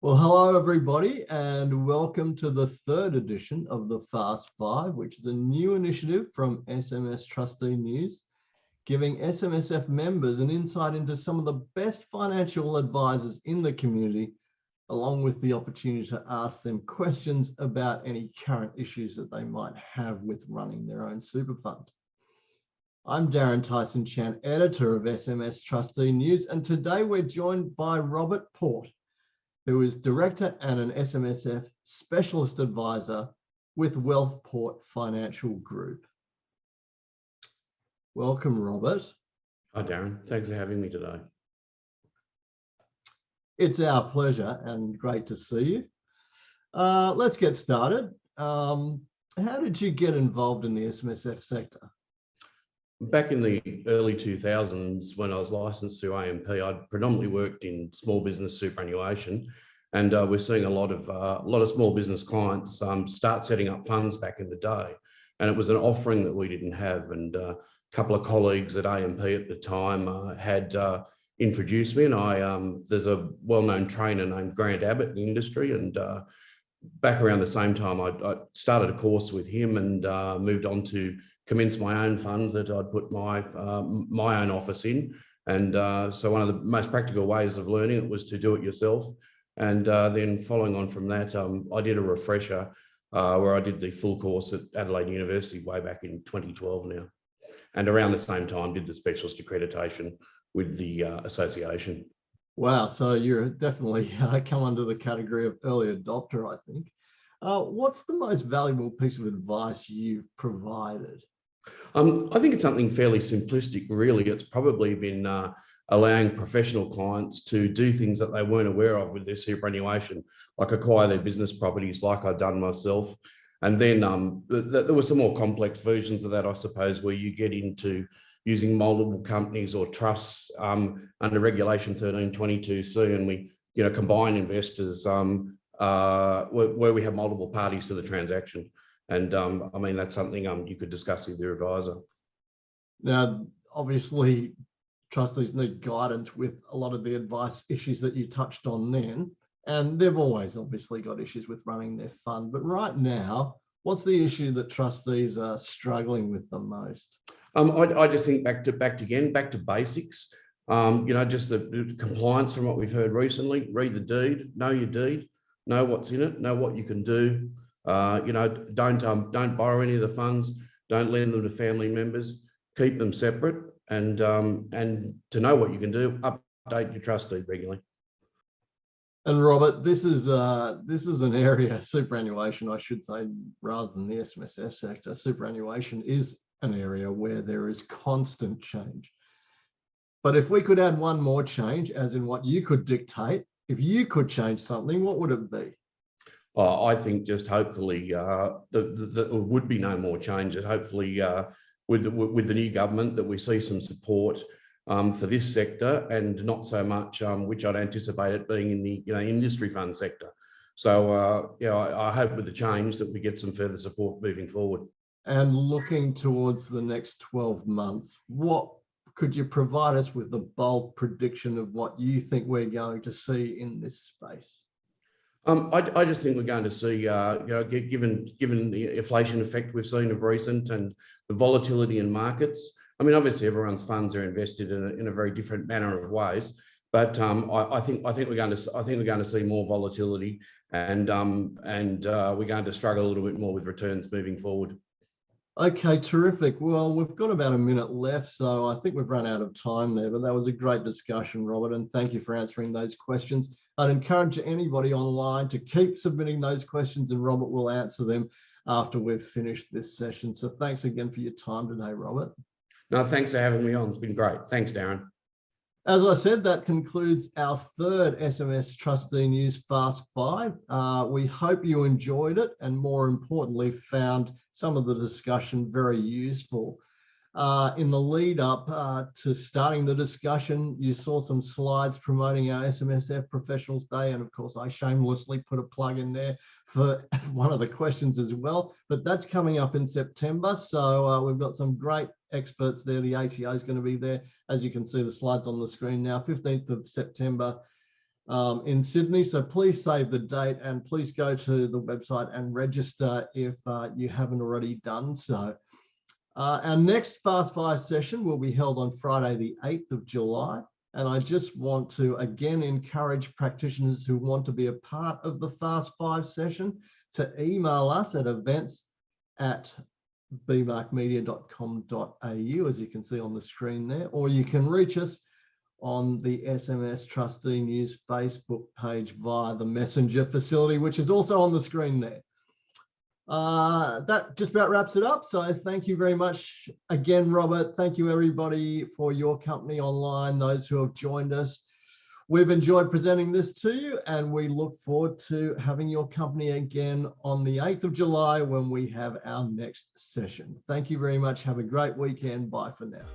Well, hello, everybody, and welcome to the third edition of the Fast Five, which is a new initiative from SMS Trustee News, giving SMSF members an insight into some of the best financial advisors in the community, along with the opportunity to ask them questions about any current issues that they might have with running their own super fund. I'm Darren Tyson-Chan, editor of SMS Trustee News, and today we're joined by Robert Porte, who is Director and an SMSF Specialist Advisor with Porte Financial Group. Welcome, Robert. Hi, Darren. Thanks for having me today. It's our pleasure and great to see you. Let's get started. How did you get involved in the SMSF sector? Back in the early 2000s, when I was licensed through AMP, I'd predominantly worked in small business superannuation, and we're seeing a lot of small business clients start setting up funds back in the day, and it was an offering that we didn't have. And a couple of colleagues at AMP at the time had introduced me, and there's a well-known trainer named Grant Abbott in the industry, and back around the same time, I started a course with him and moved on to commence my own fund that I'd put my own office in. And so one of the most practical ways of learning it was to do it yourself. And then following on from that, I did a refresher where I did the full course at Adelaide University way back in 2012 now. And around the same time, did the specialist accreditation with the association. Wow, so you're definitely come under the category of early adopter, I think. What's the most valuable piece of advice you've provided? I think it's something fairly simplistic, really. It's probably been allowing professional clients to do things that they weren't aware of with their superannuation, like acquire their business properties like I've done myself. And then there were some more complex versions of that, I suppose, where you get into using multiple companies or trusts under Regulation 1322C, and we combine investors where we have multiple parties to the transaction. And I mean, that's something you could discuss with your advisor. Now, obviously, trustees need guidance with a lot of the advice issues that you touched on then, and they've always obviously got issues with running their fund. But right now, what's the issue that trustees are struggling with the most? I just think back to basics. Just the compliance from what we've heard recently. Read the deed, know your deed, know what's in it, know what you can do. Don't borrow any of the funds, don't lend them to family members, keep them separate, and to know what you can do, update your trustee regularly. And Robert, this is an area, superannuation, I should say, rather than the SMSF sector. Superannuation is an area where there is constant change. But if we could add one more change, as in what you could dictate, if you could change something, what would it be? I think just hopefully there would be no more changes. Hopefully with the new government that we see some support for this sector, and not so much which I'd anticipate it being in the industry fund sector. So I hope with the change that we get some further support moving forward. And looking towards the next 12 months, what could you provide us with the bold prediction of what you think we're going to see in this space? I just think we're going to see, given the inflation effect we've seen of recent and the volatility in markets. I mean, obviously everyone's funds are invested in a very different manner of ways, but I think we're going to see more volatility, and we're going to struggle a little bit more with returns moving forward. Okay, terrific. Well, we've got about a minute left, so I think we've run out of time there, but that was a great discussion, Robert, and thank you for answering those questions. I'd encourage anybody online to keep submitting those questions, and Robert will answer them after we've finished this session. So thanks again for your time today, Robert. No, thanks for having me on. It's been great. Thanks, Darren. As I said, that concludes our third SMS Trustee News Fast Five. We hope you enjoyed it, and more importantly, found some of the discussion very useful. In the lead up to starting the discussion, you saw some slides promoting our SMSF Professionals Day, and of course I shamelessly put a plug in there for one of the questions as well, but that's coming up in September, so we've got some great experts there. The ATO is going to be there, as you can see the slides on the screen now. 15th of September in Sydney. So please save the date and please go to the website and register if you haven't already done so. Our next Fast 5 session will be held on Friday, the 8th of July. And I just want to again encourage practitioners who want to be a part of the Fast 5 session to email us at events@bmarkmedia.com.au, as you can see on the screen there, or you can reach us on the SMS Trustee News Facebook page via the Messenger facility, which is also on the screen there. That just about wraps it up. So thank you very much again, Robert. Thank you everybody for your company online, those who have joined us. We've enjoyed presenting this to you and we look forward to having your company again on the 8th of July when we have our next session. Thank you very much. Have a great weekend. Bye for now.